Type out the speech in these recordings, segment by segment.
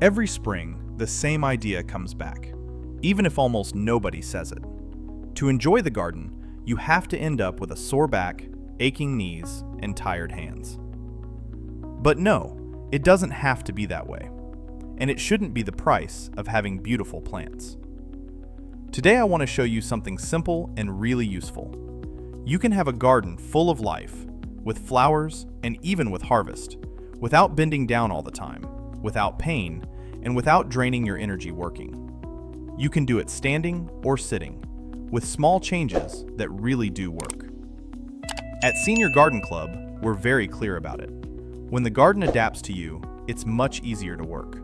Every spring, the same idea comes back, even if almost nobody says it. To enjoy the garden, you have to end up with a sore back, aching knees, and tired hands. But no, it doesn't have to be that way. And it shouldn't be the price of having beautiful plants. Today I want to show you something simple and really useful. You can have a garden full of life, with flowers and even with harvest, without bending down all the time, without pain, and without draining your energy working. You can do it standing or sitting, with small changes that really do work. At Senior Garden Club, we're very clear about it. When the garden adapts to you, it's much easier to work.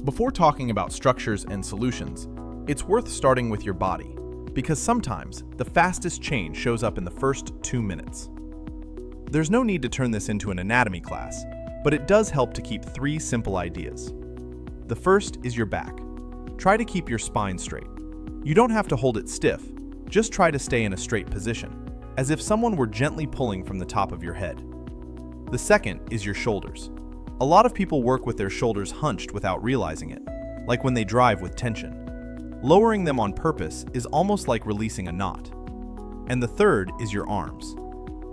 Before talking about structures and solutions, it's worth starting with your body, because sometimes the fastest change shows up in the first 2 minutes. There's no need to turn this into an anatomy class, but it does help to keep 3 simple ideas. The first is your back. Try to keep your spine straight. You don't have to hold it stiff, just try to stay in a straight position, as if someone were gently pulling from the top of your head. The second is your shoulders. A lot of people work with their shoulders hunched without realizing it, like when they drive with tension. Lowering them on purpose is almost like releasing a knot. And the third is your arms.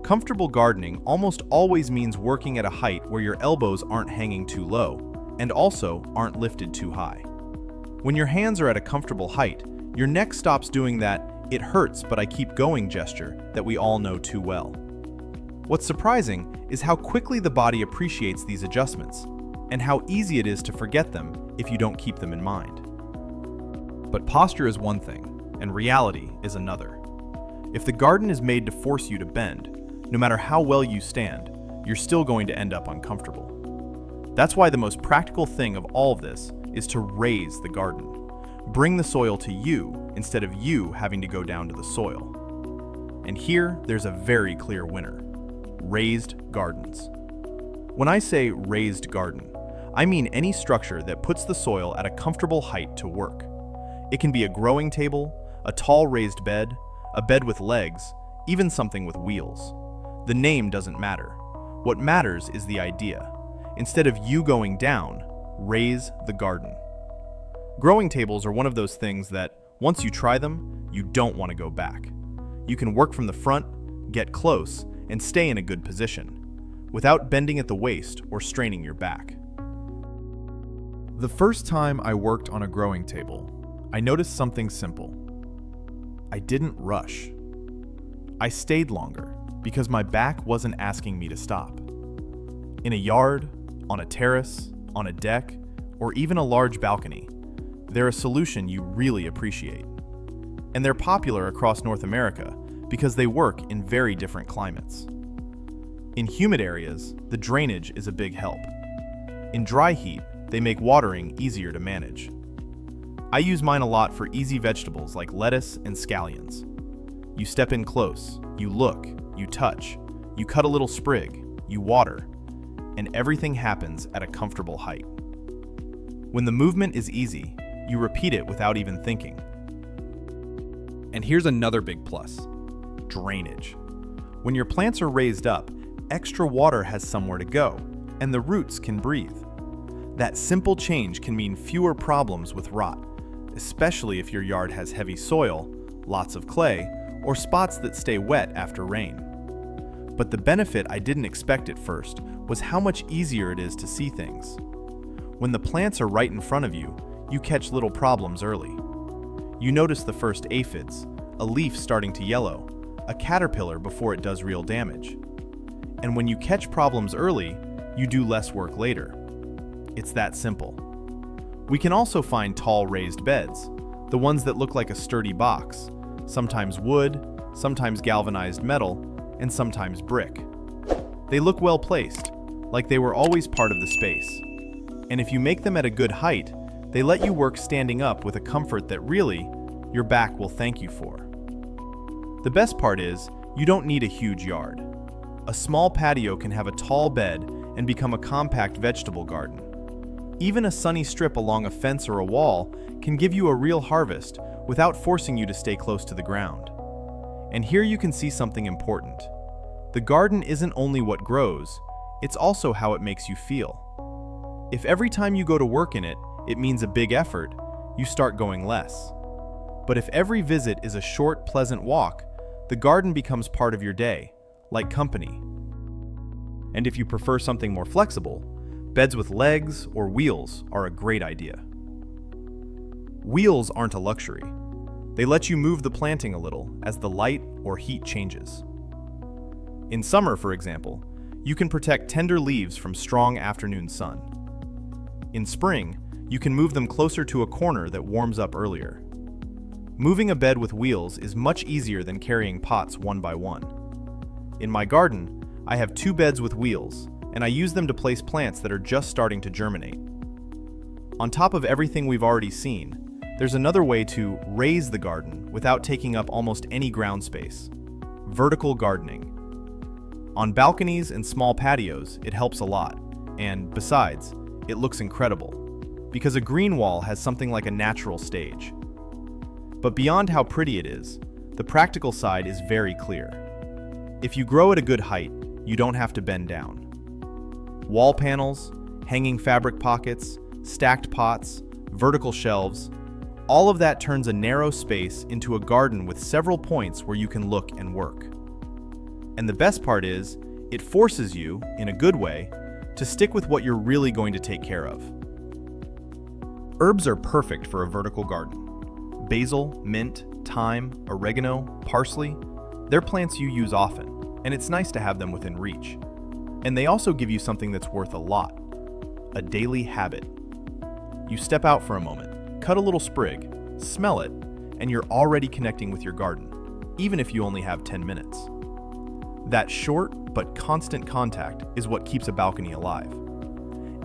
Comfortable gardening almost always means working at a height where your elbows aren't hanging too low, and also aren't lifted too high. When your hands are at a comfortable height, your neck stops doing that "it hurts but I keep going" gesture that we all know too well. What's surprising is how quickly the body appreciates these adjustments, and how easy it is to forget them if you don't keep them in mind. But posture is one thing, and reality is another. If the garden is made to force you to bend, no matter how well you stand, you're still going to end up uncomfortable. That's why the most practical thing of all of this is to raise the garden. Bring the soil to you instead of you having to go down to the soil. And here, there's a very clear winner: raised gardens. When I say raised garden, I mean any structure that puts the soil at a comfortable height to work. It can be a growing table, a tall raised bed, a bed with legs, even something with wheels. The name doesn't matter. What matters is the idea. Instead of you going down, raise the garden. Growing tables are one of those things that, once you try them, you don't want to go back. You can work from the front, get close, and stay in a good position, without bending at the waist or straining your back. The first time I worked on a growing table, I noticed something simple. I didn't rush. I stayed longer because my back wasn't asking me to stop. In a yard, on a terrace, on a deck, or even a large balcony, they're a solution you really appreciate. And they're popular across North America because they work in very different climates. In humid areas, the drainage is a big help. In dry heat, they make watering easier to manage. I use mine a lot for easy vegetables like lettuce and scallions. You step in close, you look, you touch, you cut a little sprig, you water, and everything happens at a comfortable height. When the movement is easy, you repeat it without even thinking. And here's another big plus: drainage. When your plants are raised up, extra water has somewhere to go, and the roots can breathe. That simple change can mean fewer problems with rot, especially if your yard has heavy soil, lots of clay, or spots that stay wet after rain. But the benefit I didn't expect at first was how much easier it is to see things. When the plants are right in front of you, you catch little problems early. You notice the first aphids, a leaf starting to yellow, a caterpillar before it does real damage. And when you catch problems early, you do less work later. It's that simple. We can also find tall raised beds, the ones that look like a sturdy box, sometimes wood, sometimes galvanized metal, and sometimes brick. They look well placed, like they were always part of the space. And if you make them at a good height, they let you work standing up with a comfort that really, your back will thank you for. The best part is, you don't need a huge yard. A small patio can have a tall bed and become a compact vegetable garden. Even a sunny strip along a fence or a wall can give you a real harvest without forcing you to stay close to the ground. And here you can see something important. The garden isn't only what grows, it's also how it makes you feel. If every time you go to work in it, it means a big effort, you start going less. But if every visit is a short, pleasant walk, the garden becomes part of your day, like company. And if you prefer something more flexible, beds with legs or wheels are a great idea. Wheels aren't a luxury. They let you move the planting a little as the light or heat changes. In summer, for example, you can protect tender leaves from strong afternoon sun. In spring, you can move them closer to a corner that warms up earlier. Moving a bed with wheels is much easier than carrying pots one by one. In my garden, I have 2 beds with wheels, and I use them to place plants that are just starting to germinate. On top of everything we've already seen, there's another way to raise the garden without taking up almost any ground space: vertical gardening. On balconies and small patios, it helps a lot, and besides, it looks incredible, because a green wall has something like a natural stage. But beyond how pretty it is, the practical side is very clear. If you grow at a good height, you don't have to bend down. Wall panels, hanging fabric pockets, stacked pots, vertical shelves, all of that turns a narrow space into a garden with several points where you can look and work. And the best part is, it forces you, in a good way, to stick with what you're really going to take care of. Herbs are perfect for a vertical garden. Basil, mint, thyme, oregano, parsley, they're plants you use often, and it's nice to have them within reach. And they also give you something that's worth a lot: a daily habit. You step out for a moment, cut a little sprig, smell it, and you're already connecting with your garden, even if you only have 10 minutes. That short but constant contact is what keeps a balcony alive.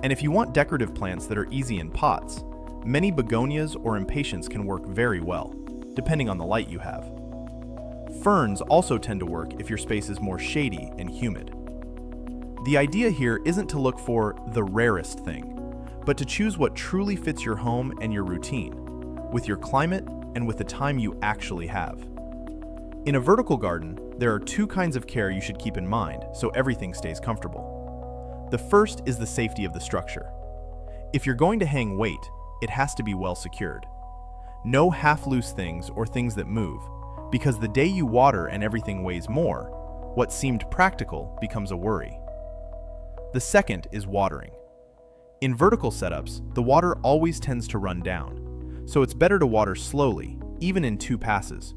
And if you want decorative plants that are easy in pots, many begonias or impatiens can work very well, depending on the light you have. Ferns also tend to work if your space is more shady and humid. The idea here isn't to look for the rarest thing, but to choose what truly fits your home and your routine, with your climate and with the time you actually have. In a vertical garden, there are 2 kinds of care you should keep in mind so everything stays comfortable. The first is the safety of the structure. If you're going to hang weight, it has to be well secured. No half-loose things or things that move, because the day you water and everything weighs more, what seemed practical becomes a worry. The second is watering. In vertical setups, the water always tends to run down, so it's better to water slowly, even in 2 passes,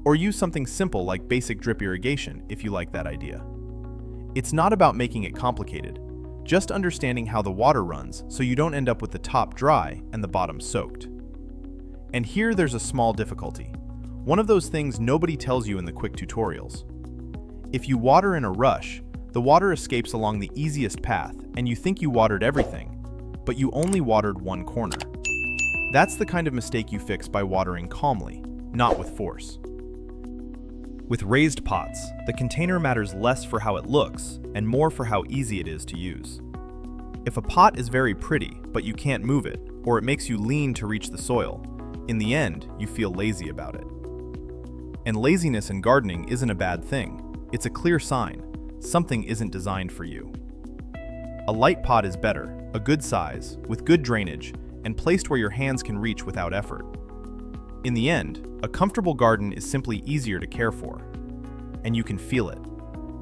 or use something simple like basic drip irrigation if you like that idea. It's not about making it complicated, just understanding how the water runs so you don't end up with the top dry and the bottom soaked. And here there's a small difficulty, one of those things nobody tells you in the quick tutorials. If you water in a rush, the water escapes along the easiest path and you think you watered everything, but you only watered one corner. That's the kind of mistake you fix by watering calmly, not with force. With raised pots, the container matters less for how it looks and more for how easy it is to use. If a pot is very pretty, but you can't move it, or it makes you lean to reach the soil, in the end, you feel lazy about it. And laziness in gardening isn't a bad thing. It's a clear sign. Something isn't designed for you. A light pot is better, a good size, with good drainage, and placed where your hands can reach without effort. In the end, a comfortable garden is simply easier to care for. And you can feel it.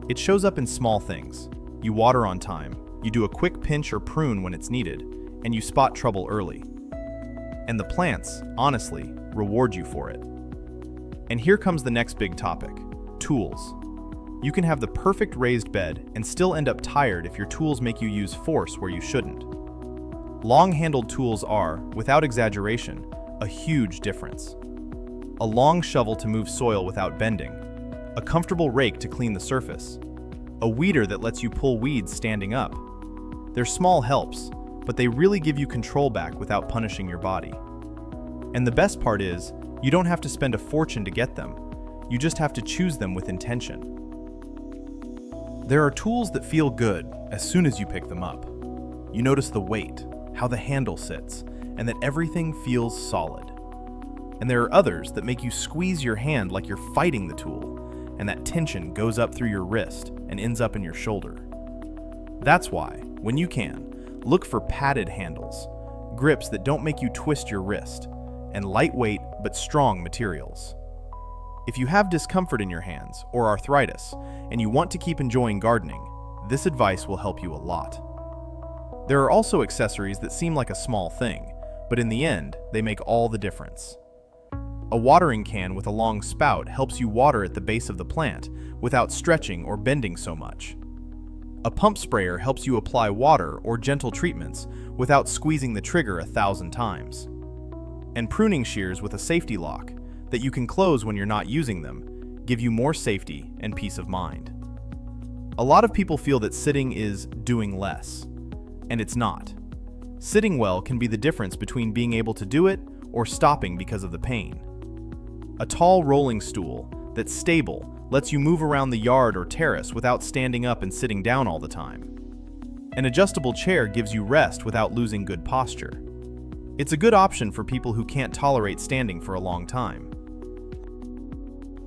It shows up in small things. You water on time, you do a quick pinch or prune when it's needed, and you spot trouble early. And the plants, honestly, reward you for it. And here comes the next big topic: tools. You can have the perfect raised bed and still end up tired if your tools make you use force where you shouldn't. Long-handled tools are, without exaggeration, a huge difference. A long shovel to move soil without bending, a comfortable rake to clean the surface, a weeder that lets you pull weeds standing up. They're small helps, but they really give you control back without punishing your body. And the best part is, you don't have to spend a fortune to get them. You just have to choose them with intention. There are tools that feel good as soon as you pick them up. You notice the weight, how the handle sits, and that everything feels solid. And there are others that make you squeeze your hand like you're fighting the tool, and that tension goes up through your wrist and ends up in your shoulder. That's why, when you can, Look for padded handles, grips that don't make you twist your wrist, and lightweight but strong materials. If you have discomfort in your hands or arthritis and you want to keep enjoying gardening, this advice will help you a lot. There are also accessories that seem like a small thing, but in the end, they make all the difference. A watering can with a long spout helps you water at the base of the plant without stretching or bending so much. A pump sprayer helps you apply water or gentle treatments without squeezing the trigger 1,000 times. And pruning shears with a safety lock that you can close when you're not using them give you more safety and peace of mind. A lot of people feel that sitting is doing less, and it's not. Sitting well can be the difference between being able to do it or stopping because of the pain. A tall rolling stool that's stable lets you move around the yard or terrace without standing up and sitting down all the time. An adjustable chair gives you rest without losing good posture. It's a good option for people who can't tolerate standing for a long time.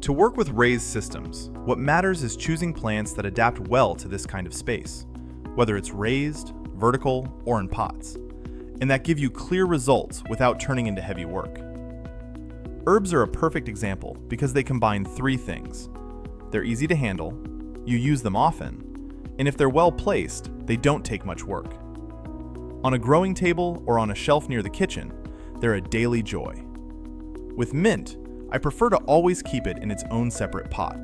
To work with raised systems, what matters is choosing plants that adapt well to this kind of space, whether it's raised, vertical, or in pots, and that give you clear results without turning into heavy work. Herbs are a perfect example because they combine three things. They're easy to handle, you use them often, and if they're well placed, they don't take much work. On a growing table or on a shelf near the kitchen, they're a daily joy. With mint, I prefer to always keep it in its own separate pot.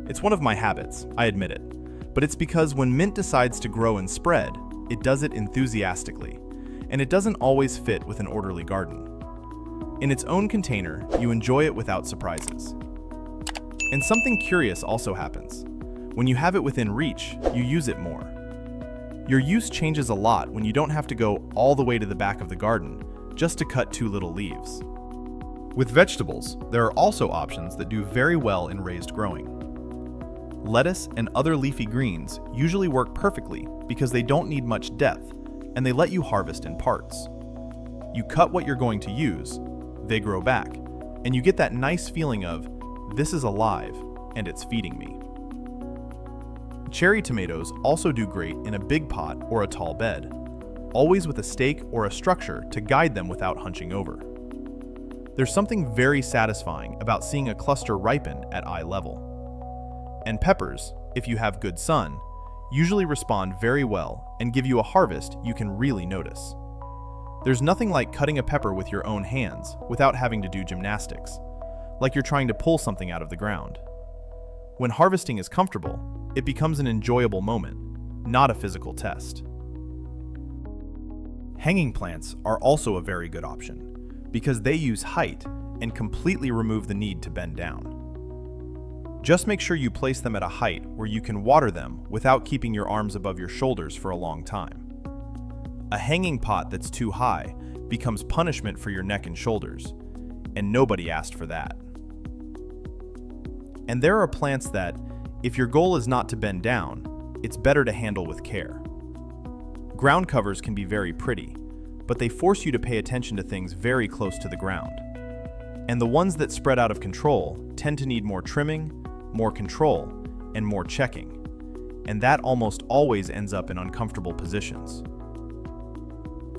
It's one of my habits, I admit it, but it's because when mint decides to grow and spread, it does it enthusiastically, and it doesn't always fit with an orderly garden. In its own container, you enjoy it without surprises. And something curious also happens. When you have it within reach, you use it more. Your use changes a lot when you don't have to go all the way to the back of the garden just to cut 2 little leaves. With vegetables, there are also options that do very well in raised growing. Lettuce and other leafy greens usually work perfectly because they don't need much depth and they let you harvest in parts. You cut what you're going to use, they grow back, and you get that nice feeling of, this is alive and it's feeding me. Cherry tomatoes also do great in a big pot or a tall bed, always with a stake or a structure to guide them without hunching over. There's something very satisfying about seeing a cluster ripen at eye level. And peppers, if you have good sun, usually respond very well and give you a harvest you can really notice. There's nothing like cutting a pepper with your own hands without having to do gymnastics, like you're trying to pull something out of the ground. When harvesting is comfortable, it becomes an enjoyable moment, not a physical test. Hanging plants are also a very good option because they use height and completely remove the need to bend down. Just make sure you place them at a height where you can water them without keeping your arms above your shoulders for a long time. A hanging pot that's too high becomes punishment for your neck and shoulders, and nobody asked for that. And there are plants that, if your goal is not to bend down, it's better to handle with care. Ground covers can be very pretty, but they force you to pay attention to things very close to the ground. And the ones that spread out of control tend to need more trimming, more control, and more checking. And that almost always ends up in uncomfortable positions.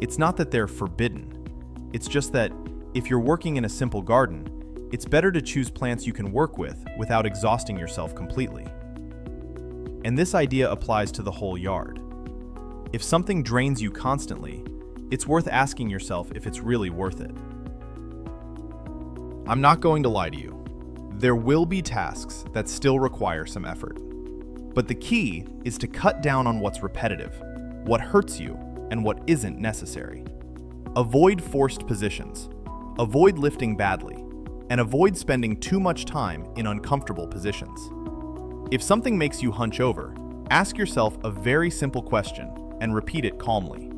It's not that they're forbidden, it's just that if you're working in a simple garden, it's better to choose plants you can work with without exhausting yourself completely. And this idea applies to the whole yard. If something drains you constantly, it's worth asking yourself if it's really worth it. I'm not going to lie to you. There will be tasks that still require some effort. But the key is to cut down on what's repetitive, what hurts you, and what isn't necessary. Avoid forced positions, avoid lifting badly, and avoid spending too much time in uncomfortable positions. If something makes you hunch over, ask yourself a very simple question and repeat it calmly.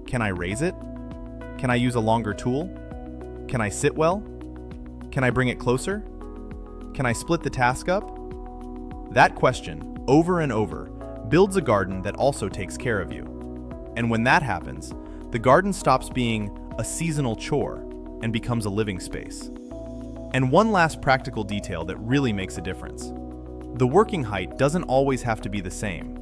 Can I raise it? Can I use a longer tool? Can I sit well? Can I bring it closer? Can I split the task up? That question, over and over, builds a garden that also takes care of you. And when that happens, the garden stops being a seasonal chore and becomes a living space. And one last practical detail that really makes a difference. The working height doesn't always have to be the same.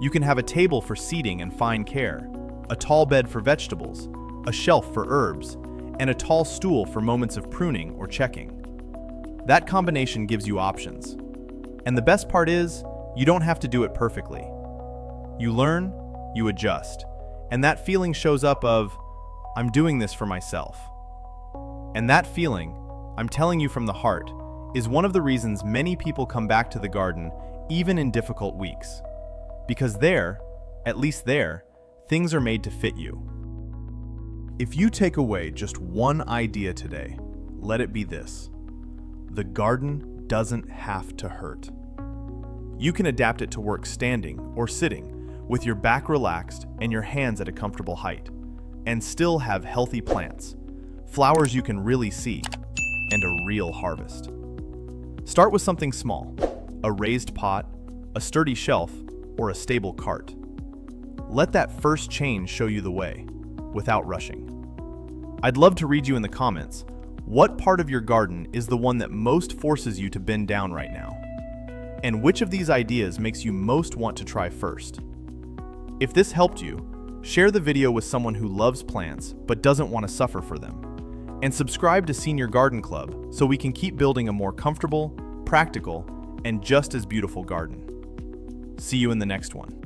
You can have a table for seating and fine care, a tall bed for vegetables, a shelf for herbs, and a tall stool for moments of pruning or checking. That combination gives you options. And the best part is, you don't have to do it perfectly. You learn, you adjust, and that feeling shows up of, I'm doing this for myself. And that feeling, I'm telling you from the heart, is one of the reasons many people come back to the garden even in difficult weeks. Because there, at least there, things are made to fit you. If you take away just one idea today, let it be this: the garden doesn't have to hurt. You can adapt it to work standing or sitting, with your back relaxed and your hands at a comfortable height, and still have healthy plants, flowers you can really see, and a real harvest. Start with something small: a raised pot, a sturdy shelf, or a stable cart. Let that first change show you the way, without rushing. I'd love to read you in the comments, what part of your garden is the one that most forces you to bend down right now? And which of these ideas makes you most want to try first? If this helped you, share the video with someone who loves plants but doesn't want to suffer for them. And subscribe to Senior Garden Club so we can keep building a more comfortable, practical, and just as beautiful garden. See you in the next one.